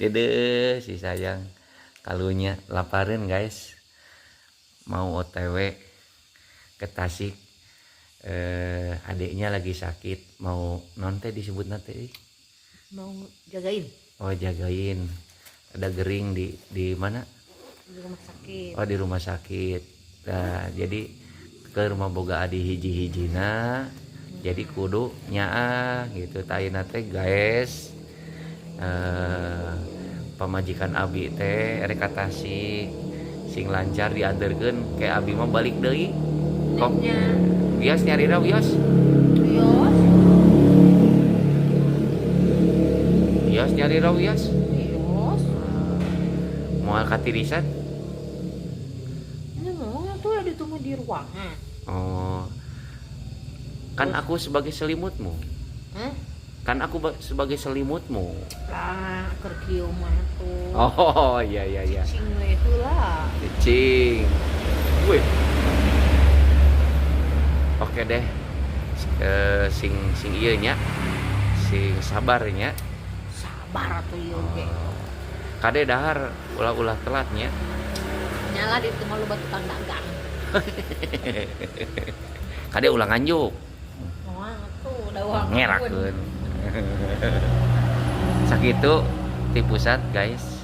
Dede si sayang kalunya laparin guys, mau OTW ke Tasik. Adiknya lagi sakit, mau nonte disebut nanti Mau jagain oh jagain, ada gering di mana, di rumah sakit. oh di rumah sakit. Nah jadi ke rumah boga adi hiji-hijina, jadi kudu nyaa gitu taina teh guys. Pamajikan abi teh rek ka Tasik sing lancar dianterkeun ke abi mah balik deui kok bias nyari ra bias Yos. bias nyari ra bias Yos. moal katirisan. Ini mau tuh ya ditunggu di ruangan. Oh kan aku sebagai selimutmu, Hah? kan aku sebagai selimutmu. Lah kerkieu mah tuh. Oh iya iya iya Cing we heula. cicing wih oke deh. Sing ieu nya sing sabar nya. Sabar atuh ieu ge. Kade dahar ulah-ulah telatnya. Nyala di teu loba tukang dagang. Kade ulah nganjuk Moal tuh dawang. ngerakeun. Sakitu ti pusat guys.